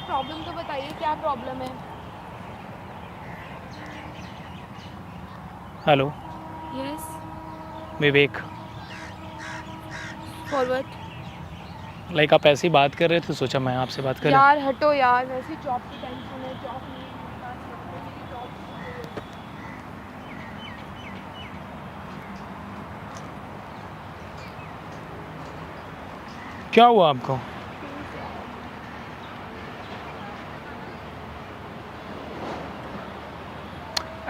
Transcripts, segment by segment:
Problem तो बताइए, क्या प्रॉब्लम है? हेलो। यस। विवेक। फॉरवर्ड। लाइक आप ऐसे ही बात कर रहे थे, सोचा मैं आपसे बात करें। यार हटो यार, वैसे जॉब की टेंशन है, जॉब नहीं है मेरे पास, लगता है मेरी जॉब छूट गई है। क्या हुआ आपको? प्लीज यार।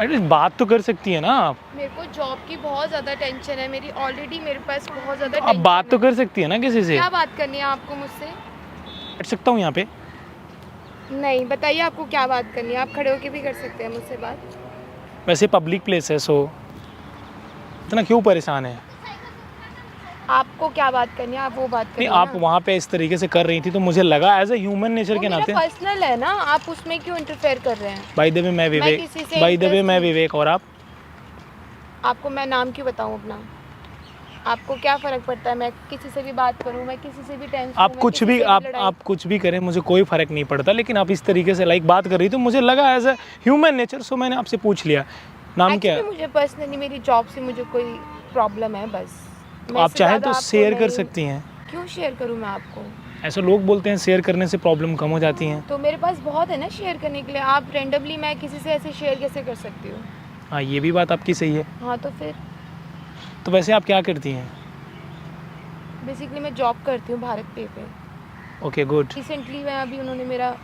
एटलीस्ट बात तो कर सकती है ना आप। मेरे को जॉब की बहुत ज़्यादा टेंशन है, मेरी ऑलरेडी मेरे पास बहुत ज़्यादा आप बात टेंशन तो है। कर सकती है ना किसी से। क्या बात करनी है आपको मुझसे? बैठ सकता हूँ यहाँ पे? नहीं, बताइए आपको क्या बात करनी है, आप खड़े होके भी कर सकते हैं मुझसे बात। वैसे पब्लिक प्लेस है, सो इतना क्यों परेशान है? आपको क्या बात करनी है, आप वो बात नहीं, करिए आप ना। वहाँ पे इस तरीके से कर रही थी तो मुझे लगा एज ए ह्यूमन नेचर वो के मेरा नाते। पर्सनल है ना, आप उसमें क्यों इंटरफेयर कर रहे हैं? बाय द वे मैं विवेक। किसी से बाय द वे interest मैं नहीं। विवेक, और आप? आपको मैं नाम क्यों बताऊं अपना? आपको क्या फ़र्क पड़ता है मैं किसी से भी बात करूं, मैं किसी से भी टेंशन आप कुछ भी आप कुछ भी करें, मुझे कोई फ़र्क नहीं पड़ता, लेकिन आप इस तरीके से लाइक बात कर रही तो मुझे लगा एज ए ह्यूमन नेचर, सो मैंने आपसे पूछ लिया नाम क्या है। एक्चुअली मुझे पर्सनली मेरी जॉब से मुझे कोई प्रॉब्लम है बस। तो आप चाहें तो शेयर कर सकती हैं। क्यों शेयर करूं मैं आपको? ऐसे लोग बोलते हैं शेयर करने से प्रॉब्लम कम हो जाती हैं। तो मेरे पास बहुत है ना शेयर करने के लिए, आप रेंडमली मैं किसी से ऐसे शेयर कैसे कर सकती हूँ? हाँ, ये भी बात आपकी सही है। हाँ तो फिर तो वैसे आप क्या करती हैं? बेसिकली मैं जॉब करती हूँ भारत पे पे। Okay, good. रिसेंटली मैं अभी उन्होंने मेरा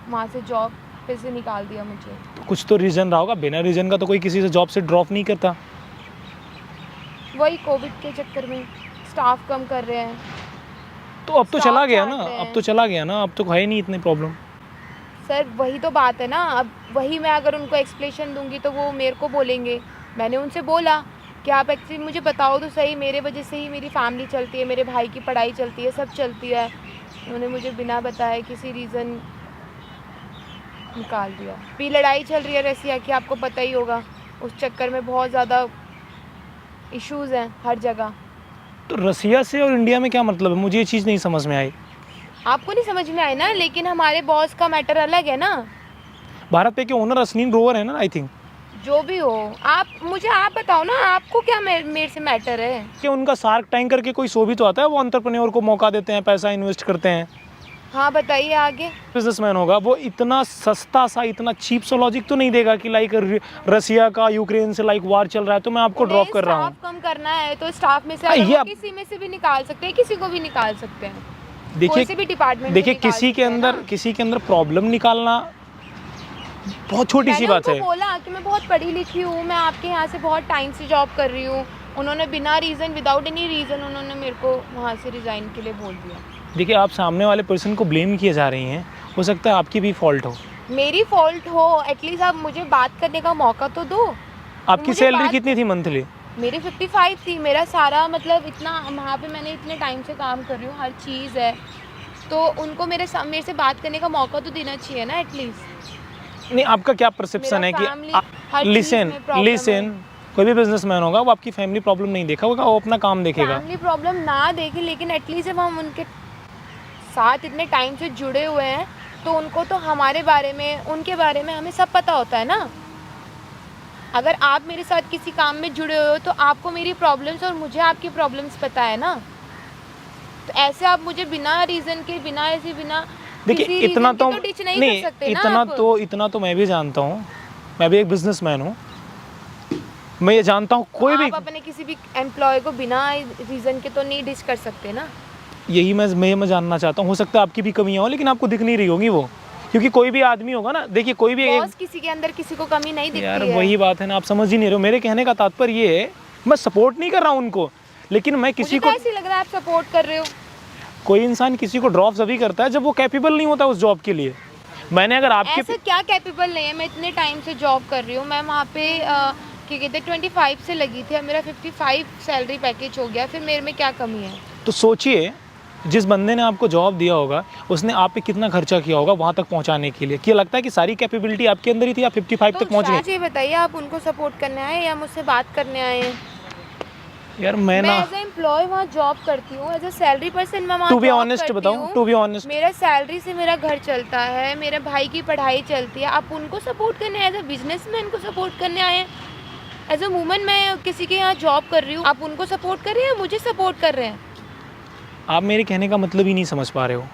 वहाँ से जॉब पे से निकाल दिया मुझे। तो कुछ तो रीज़न रहा होगा, बिना रीज़न का तो कोई किसी से जॉब से ड्रॉप नहीं करता। वही कोविड के चक्कर में स्टाफ कम कर रहे हैं। तो अब तो Staff चला गया ना, चाहते हैं। अब तो चला गया ना, अब तो है नहीं इतनी प्रॉब्लम। सर वही तो बात है ना, अब वही मैं अगर उनको एक्सप्लेनेशन दूंगी तो वो मेरे को बोलेंगे। मैंने उनसे बोला कि आप एक्चुअली मुझे बताओ तो सही, मेरे वजह से ही मेरी फैमिली चलती है, मेरे भाई की पढ़ाई चलती है, सब चलती है। उन्होंने मुझे बिना बताए किसी रीज़न निकाल दिया। भी लड़ाई चल रही है रसिया की, आपको पता ही होगा, उस चक्कर में बहुत ज़्यादा इश्यूज़ हैं हर जगह। तो रसिया से और इंडिया में क्या मतलब है? मुझे ये चीज़ नहीं समझ में आई। आपको नहीं समझ में आए ना, लेकिन हमारे बॉस का मैटर अलग है ना। भारत पे के ओनर अश्विन ग्रोवर है ना, आई थिंक। जो भी हो, आप बताओ ना, आपको क्या मेरे से मैटर है? कि उनका शार्क टैंक करके कोई शो भी तो आता है, वो एंटरप्रेन्योर को मौका देते हैं, पैसा इन्वेस्ट करते हैं। हाँ बताइए आगे। बिजनेसमैन होगा वो, इतना सस्ता सा, इतना चीप सा लॉजिक तो नहीं देगा कि लाइक रसिया का यूक्रेन से लाइक वार चल रहा है तो मैं आपको ड्रॉप कर रहा हूँ। स्टाफ कम करना है तो स्टाफ में से हाँ, अगर ये वो किसी में से भी निकाल सकते हैं, किसी को भी निकाल सकते हैं। कोई से देखिए भी डिपार्टमेंट देखिए, किसी के अंदर प्रॉब्लम निकालना बहुत छोटी सी बात है। मैंने बोला कि मैं बहुत पढ़ी लिखी हूँ, मैं आपके यहाँ से बहुत टाइम से जॉब कर रही हूँ। उन्होंने बिना रीज़न, विदाउट एनी रीज़न उन्होंने मेरे को वहाँ से रिज़ाइन के लिए बोल दिया। देखिए, आप सामने वाले पर्सन को ब्लेम किए जा रही हैं, हो सकता है आपकी भी फॉल्ट हो। मेरी फॉल्ट हो, एटलीस्ट आप मुझे बात करने का मौका तो दो। आपकी मुझे सैलरी बात- कितनी थी मंथली? मेरी 55 थी, मेरा सारा मतलब इतना वहाँ पे मैंने इतने टाइम से काम कर रही हूँ, हर चीज़ है, तो उनको मेरे से बात करने का मौका तो देना चाहिए ना एटलीस्ट। नहीं, आपका क्या परसेप्शन है कि लिसन, कोई भी बिजनेसमैन होगा वो आपकी फैमिली प्रॉब्लम नहीं देखा होगा, वो अपना काम देखेगा। फैमिली प्रॉब्लम ना देखे, लेकिन एटलीस्ट जब हम उनके साथ इतने टाइम से जुड़े हुए हैं तो उनको तो हमारे बारे में, उनके बारे में हमें सब पता होता है ना। अगर आप मेरे साथ किसी काम में जुड़े हुए हो तो आपको मेरी प्रॉब्लम्स और मुझे आपकी प्रॉब्लम्स पता है ना। तो ऐसे आप मुझे बिना रीज़न के, बिना देखिए, इतना तो डिच नहीं कर सकते ना आप। इतना तो मैं भी जानता हूँ, मैं भी एक बिजनेसमैन हूँ, मैं ये जानता हूँ कोई भी। आप अपने किसी भी एम्प्लॉय को बिना रीज़न के तो नहीं डिच कर सकते ना। यही मैं जानना चाहता हूँ, हो सकता है आपकी भी कमियाँ हो लेकिन आपको दिख नहीं रही होगी वो, क्योंकि कोई भी आदमी होगा ना, देखिए कोई भी बॉस किसी के अंदर किसी को कमी नहीं दिखती यार है। वही बात है ना, आप समझ ही नहीं रहे हो। मेरे कहने का तात्पर्य ये है, मैं सपोर्ट नहीं कर रहा हूँ उनको, लेकिन मैं किसी को, ऐसे लग रहा है आप सपोर्ट कर रहे हो। कोई इंसान किसी को ड्रॉप तभी करता है जब वो कैपेबल नहीं होता उस जॉब के लिए। मैंने अगर आपके ऐसा क्या कैपेबल नहीं है? मैं इतने टाइम से जॉब कर रही हूँ, मैं वहाँ पे क्या कहते हैं 25 से लगी थी, अब मेरा 55 सैलरी पैकेज हो गया, फिर मेरे में क्या कमी है? तो सोचिए, जिस बंदे ने आपको जॉब दिया होगा उसने आप पे कितना खर्चा किया होगा वहाँ तक पहुँचाने के लिए। क्या लगता है कि सारी कैपेबिलिटी आपके अंदर ही थी, आप 55 तक पहुँच गए? बताइए, आप उनको सपोर्ट करने आए या मुझसे बात करने आए हैं? यार मैं ना एज ए एम्प्लॉय वहाँ जॉब करती हूँ, एज अ सैलरी पर्सन मैं वहाँ टू बी जॉब ऑनेस्ट करती बताऊं, हूँ। टू बी ऑनेस्ट, मेरा सैलरी से मेरा घर चलता है, मेरे भाई की पढ़ाई चलती है। आप उनको सपोर्ट करने एज अ बिजनेसमैन को सपोर्ट करने आए हैं? एज अ वूमन मैं किसी के यहाँ जॉब कर रही हूँ, आप उनको सपोर्ट कर रहे हैं, मुझे सपोर्ट कर रहे हैं? आप मेरे कहने का मतलब ही नहीं समझ पा रहे हो,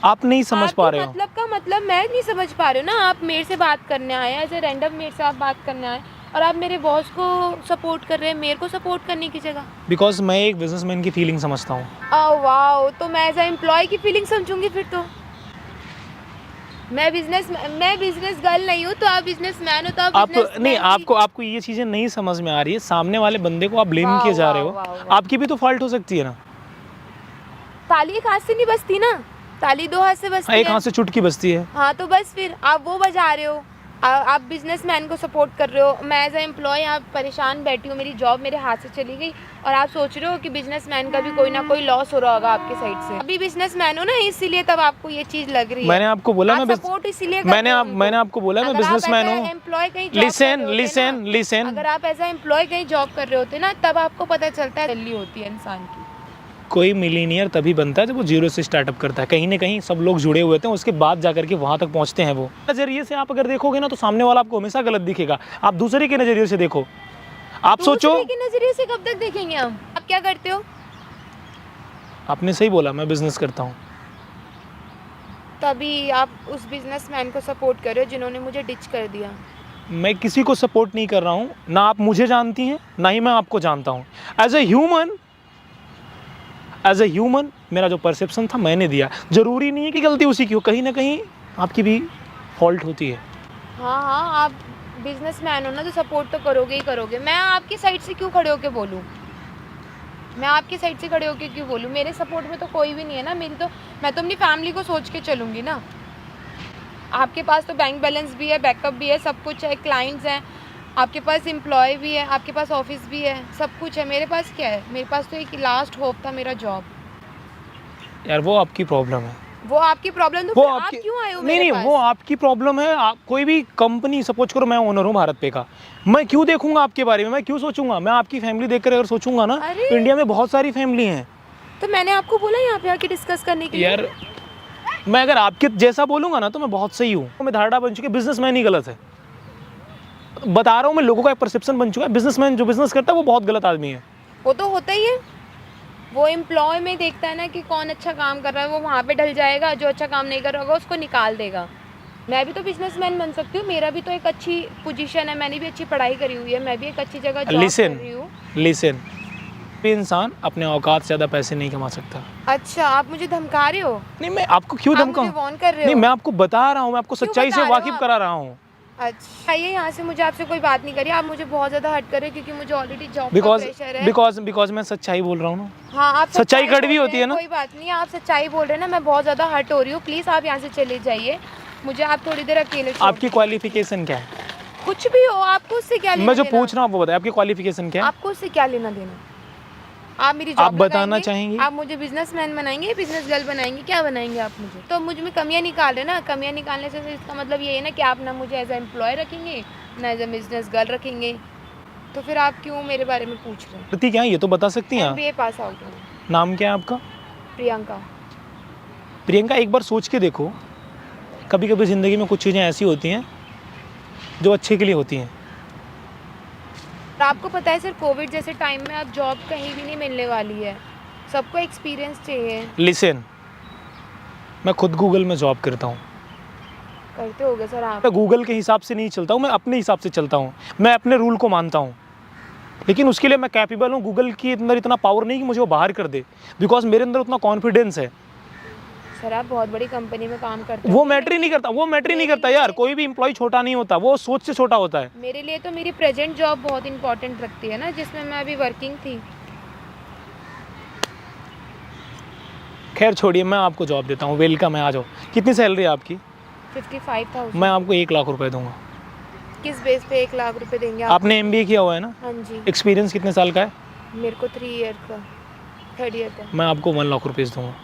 आप नहीं समझ पा आपके रहे हो। मतलब का मतलब मैं नहीं समझ पा रही हूँ ना। आप मेरे से बात करने आए हैं, एज ए रैंडम मेरे से आप बात करने आए और आप मेरे बॉस को सपोर्ट कर रहे हैं मेरे को सपोर्ट करने की जगह। बिकॉज मैं एक बिजनेसमैन की फीलिंग समझता हूँ। वाओ, तो मैं एज ए एम्प्लॉय की फीलिंग समझूंगी फिर तो। मैं बिजनेस गर्ल नहीं हूँ, तो आप बिजनेसमैन हो, तो आप नहीं, आपको ये चीज़ें नहीं समझ में आ रही है। सामने वाले बंदे को आप ब्लेम किए जा रहे हो, आपकी भी तो फॉल्ट हो सकती है ना। ताली एक हाथ से नहीं बजती ना, ताली दो हाथ से बजती है। एक हाथ से चुटकी बजती है। हाँ, तो बस फिर आप वो बजा रहे हो, आप बिजनेसमैन को सपोर्ट कर रहे हो। मैं एज ए एम्प्लॉय यहाँ परेशान बैठी हूँ, मेरी जॉब मेरे हाथ से चली गई और आप सोच रहे हो कि बिजनेसमैन का भी कोई ना कोई लॉस हो रहा होगा आपके साइड से। अभी बिजनेसमैन हो ना, इसीलिए तब आपको ये चीज लग रही है। मैंने आपको बोला मैं सपोर्ट इसीलिए मैंने आपको बोला मैं बिजनेसमैन हूँ। एम्प्लॉय कहीं लिसन, अगर आप एज ए एम्प्लॉय कहीं जॉब कर रहे होते ना, तब आपको पता चलता है दिल्ली होती है इंसान की। कोई मिलीनियर तभी बनता है जब वो जीरो से स्टार्टअप करता है। कहीं ना कहीं सब लोग जुड़े हुए थे, उसके बाद जाकर के वहाँ तक पहुँचते हैं। वो नज़रिए से आप अगर देखोगे ना, तो सामने वाला आपको हमेशा गलत दिखेगा। आप दूसरे के नज़रिए से देखो, आप सोचो। दूसरे के नजरिए से कब तक देखेंगे हम? आप क्या करते हो? आपने सही बोला, मैं बिजनेस करता हूँ। तभी आप उस बिजनेसमैन को सपोर्ट कर रहे हो जिन्होंने मुझे डिच कर दिया। मैं किसी को सपोर्ट नहीं कर रहा हूँ, ना आप मुझे जानती हैं ना ही मैं आपको जानता हूँ। एज ए ह्यूमन मेरा जो परसेप्शन था मैंने दिया। ज़रूरी नहीं है कि गलती उसी की हो, कहीं ना कहीं आपकी भी फॉल्ट होती है। हाँ, आप बिजनेसमैन हो ना, तो सपोर्ट तो करोगे ही करोगे। मैं आपकी साइड से क्यों खड़े होके बोलूँ? मेरे सपोर्ट में तो कोई भी नहीं है ना। मैं तो अपनी फैमिली को सोच के चलूँगी ना। आपके पास तो बैंक बैलेंस भी है, बैकअप भी है, सब कुछ है, क्लाइंट्स हैं, आपके पास एम्प्लॉय भी है, आपके पास ऑफिस भी है, सब कुछ है। मेरे पास क्या है? मेरे पास तो एक लास्ट होप था, मेरा जॉब। यार वो आपकी प्रॉब्लम है। वो आपकी प्रॉब्लम, तो आप क्यों आए हो मेरे पास? वो आपकी प्रॉब्लम है। आप कोई भी कंपनी, सपोज करो मैं ओनर हूँ भारत पे का, मैं क्यों देखूंगा आपके बारे में? मैं क्यों सोचूंगा? मैं आपकी फैमिली देखकर अगर सोचूंगा ना, इंडिया में बहुत सारी फैमिली हैं। तो मैंने आपको बोला यहाँ पे आके डिस्कस करने के लिए। यार मैं अगर आपके जैसा बोलूंगा ना, तो मैं बहुत सही हूँ। मैं धारणा बन चुकी है बिजनेसमैन ही गलत है। बता रहा हूँ मैं, लोगों का एक परसेप्शन बन चुका है बिजनेसमैन जो बिजनेस करता है वो बहुत गलत आदमी है। वो तो होता ही है। वो एम्प्लॉय में देखता है ना कि कौन अच्छा काम कर रहा है, वो वहाँ पे ढल जाएगा, जो अच्छा काम नहीं कर रहा होगा उसको निकाल देगा। मैं भी तो बिजनेसमैन बन सकती हूँ, मेरा भी तो एक अच्छी पोजीशन है, मैंने भी अच्छी पढ़ाई करी हुई है, मैं भी एक अच्छी जगह जॉब कर रही हूँ। लिसन, इंसान अपने औकात से ज़्यादा पैसे नहीं कमा सकता। अच्छा, आप मुझे धमका रहे हो? नहीं, मैं आपको क्यों धमकाऊं? वार्न कर रहे हो? नहीं, मैं आपको बता रहा हूँ, मैं आपको सच्चाई से वाकिफ करा रहा हूँ। अच्छा, ये यहाँ से मुझे आपसे कोई बात नहीं करी, आप मुझे बहुत ज़्यादा हर्ट कर रहे हो क्योंकि मुझे ऑलरेडी जॉब का प्रेशर है। बिकॉज मैं सच्चाई बोल रहा हूँ ना। हाँ, आप सच्चाई कड़वी होती है ना। कोई बात नहीं, आप सच्चाई बोल रहे हैं ना, मैं बहुत ज़्यादा हर्ट हो रही हूँ। प्लीज़ आप यहाँ से चले जाइए, मुझे आप थोड़ी देर अकेले छोड़। आपकी क्वालिफिकेशन क्या है? कुछ भी हो, आपको उससे क्या लेना? मैं जो पूछ रहा हूँ वो बताइए, आपकी क्वालिफिकेशन क्या है? आपको उससे क्या लेना देना? आप मेरी जॉब आप बताना चाहेंगे? आप मुझे बिजनेसमैन बनाएंगे, बिजनेस गर्ल बनाएंगे, क्या बनाएंगे आप मुझे? तो मुझ में कमियां निकाल रहे ना। कमियां निकालने से इसका मतलब ये है ना कि आप ना मुझे एज ए एम्प्लॉय रखेंगे ना एज ए बिजनेस गर्ल रखेंगे। तो फिर आप क्यों मेरे बारे में पूछ रहे हैं? क्या ये तो बता सकती हैं? MBA पास आउट हूँ। नाम क्या है आपका? प्रियंका, एक बार सोच के देखो, कभी कभी ज़िंदगी में कुछ चीज़ें ऐसी होती हैं जो अच्छे के लिए होती हैं। आपको पता है सर, कोविड जैसे टाइम में आप जॉब कहीं भी नहीं मिलने वाली है, सबको एक्सपीरियंस चाहिए। लिसन, मैं खुद गूगल में जॉब करता हूँ। करते होगे सर आप? मैं गूगल के हिसाब से नहीं चलता हूँ, मैं अपने हिसाब से चलता हूँ, मैं अपने रूल को मानता हूँ। लेकिन उसके लिए मैं कैपेबल हूँ। गूगल के अंदर इतना पावर नहीं कि मुझे वो बाहर कर दे, बिकॉज मेरे अंदर उतना कॉन्फिडेंस है। सर आप बहुत बड़ी कंपनी में काम करते हैं। वो मैटर ही नहीं करता यार। कोई भी एम्प्लॉय छोटा नहीं होता, वो सोच से छोटा होता है। मेरे लिए तो मेरी प्रेजेंट जॉब बहुत इंपॉर्टेंट रखती है ना, जिसमें मैं अभी वर्किंग थी। खैर छोड़िए, मैं आपको जॉब देता हूँ, वेलकम है, आ जाओ। कितनी सैलरी है आपकी? 55,000। मैं आपको 1 लाख रुपए दूंगा। किस बेस पे 1 लाख रुपए देंगे आप? आपने MBA किया हुआ है ना? हाँ जी। एक्सपीरियंस कितने साल का है? मेरे को 3 ईयर का, 3rd ईयर का। मैं आपको 1 लाख रुपए दूंगा।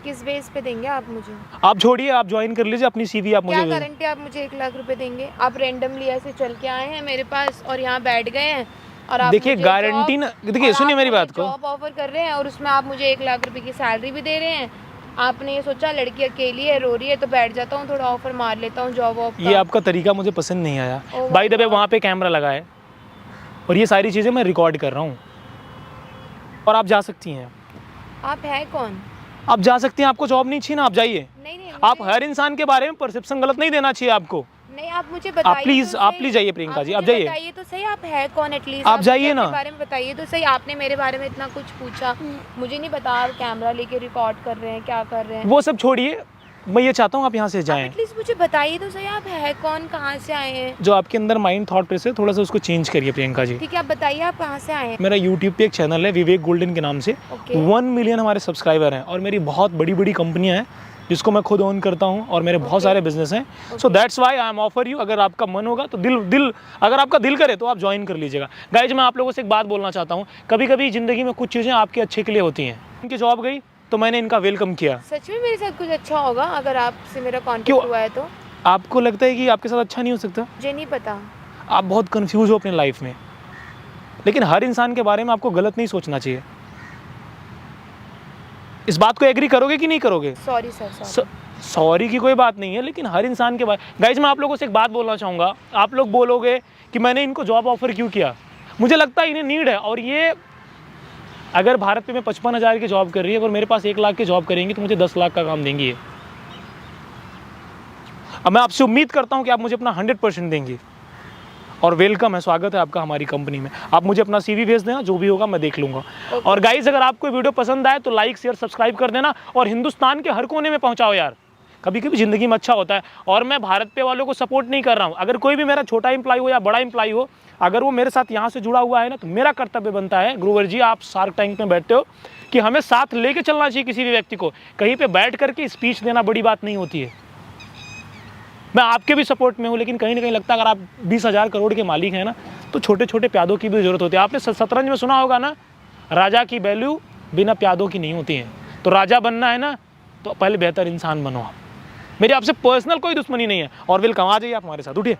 किस बेस पे देंगे आप मुझे? आप छोड़िए, आप ज्वाइन कर लीजिए, अपनी CV आप मुझे क्या गारंटी आप मुझे 1 लाख रुपए देंगे? आप रेंडमली ऐसे चल के आए हैं मेरे पास और यहाँ बैठ गए हैं और आप देखिए मुझे गारंटी जॉब- ना, देखिए और सुनिए आप मेरी मुझे बात को। जॉब ऑफर कर रहे हैं और उसमें आप मुझे 1 लाख रुपए की सैलरी भी दे रहे हैं। आपने ये सोचा लड़की अकेली है, रो रही है, तो बैठ जाता हूँ, थोड़ा ऑफर मार लेता हूँ जॉब वॉब ये का। आपका तरीका मुझे पसंद नहीं आया। Oh by my the way God. वहाँ पे कैमरा लगा है और ये सारी चीज़ें मैं रिकॉर्ड कर रहा हूँ और आप जा सकती हैं। आप है कौन? आप जा सकती हैं, आपको जॉब नहीं चाहिए ना, आप जाइए। नहीं नहीं आप मुझे- हर इंसान के बारे में परसेप्शन गलत नहीं देना चाहिए आपको। नहीं आप मुझे बताइए प्लीज़- तो आप सही। प्लीज़ जाइए प्रियंका जी, आप मुझे जाइए। बताइए तो सही आप है कौन एटलीस्ट। आप मुझे जाइए अपने ना। बारे में बताइए तो सही। आपने मेरे बारे में इतना कुछ पूछा, मुझे नहीं पता आप कैमरा लेके रिकॉर्ड कर रहे हैं, क्या कर रहे हैं। वो सब छोड़िए, मैं ये चाहता हूँ आप यहाँ से जाएं। एटलीस्ट मुझे बताइए तो सही आप है कौन, कहाँ से आए हैं। जो आपके अंदर माइंड थॉट प्रोसेस है थोड़ा सा उसको चेंज करिए प्रियंका जी। ठीक है आप बताइए आप कहाँ से आए हैं। मेरा यूट्यूब पे एक चैनल है विवेक गोल्डन के नाम से। ओके। 1 मिलियन हमारे सब्सक्राइबर हैं और मेरी बहुत बड़ी बड़ी कंपनियां हैं जिसको मैं खुद ओन करता हूं और मेरे बहुत सारे बिजनेस हैं। So that's why I am offer you, अगर आपका मन होगा तो अगर आपका दिल करे तो आप ज्वाइन कर लीजिएगा। गाइज मैं आप लोगों से एक बात बोलना चाहता हूँ, कभी कभी ज़िंदगी में कुछ चीज़ें आपके अच्छे के लिए होती हैं। इनकी जॉब गई तो मैंने इनका वेलकम किया। सच में मेरे साथ कुछ अच्छा होगा अगर आपसे मेरा क्यों? कॉन्टेक्ट हुआ है तो। आपको लगता है कि आपके साथ अच्छा नहीं हो सकता? मुझे नहीं पता। आप बहुत कंफ्यूज हो अपने लाइफ में, लेकिन हर इंसान के बारे में आपको गलत नहीं सोचना चाहिए। इस बात को एग्री करोगे कि नहीं करोगे? Sorry sir. सॉरी की कोई बात नहीं है, लेकिन हर इंसान के बारे गाइज मैं आप लोगों से एक बात बोलना चाहूँगा। आप लोग बोलोगे कि मैंने इनको जॉब ऑफर क्यों किया, मुझे लगता है इन्हें नीड है। और ये अगर भारत में 55,000 की जॉब कर रही है, अगर मेरे पास 1 लाख की जॉब करेंगी तो मुझे 10 लाख का काम देंगी ये। अब मैं आपसे उम्मीद करता हूँ कि आप मुझे अपना 100% देंगे और वेलकम है, स्वागत है आपका हमारी कंपनी में। आप मुझे अपना CV भेज देना, जो भी होगा मैं देख लूँगा। और गाइज अगर आपको वीडियो पसंद आए तो लाइक शेयर सब्सक्राइब कर देना और हिंदुस्तान के हर कोने में पहुँचाओ यार। कभी कभी ज़िंदगी में अच्छा होता है। और मैं भारत पे वालों को सपोर्ट नहीं कर रहा हूँ। अगर कोई भी मेरा छोटा एम्प्लॉय हो या बड़ा एम्प्लॉय हो, अगर वो मेरे साथ यहाँ से जुड़ा हुआ है ना, तो मेरा कर्तव्य बनता है, गुरुवर जी आप शार्क टैंक में बैठते हो, कि हमें साथ लेके चलना चाहिए किसी भी व्यक्ति को। कहीं पे बैठ करके स्पीच देना बड़ी बात नहीं होती है। मैं आपके भी सपोर्ट में हूँ, लेकिन कहीं ना कहीं लगता है अगर आप 20,000 करोड़ के मालिक हैं ना, तो छोटे छोटे प्यादों की भी जरूरत होती है। आपने शतरंज में सुना होगा ना, राजा की वैल्यू बिना प्यादों की नहीं होती है। तो राजा बनना है ना, तो पहले बेहतर इंसान बनो आप। मेरी आपसे पर्सनल कोई दुश्मनी नहीं है। और वेलकम, आ जाइए आप हमारे साथ, उठिए।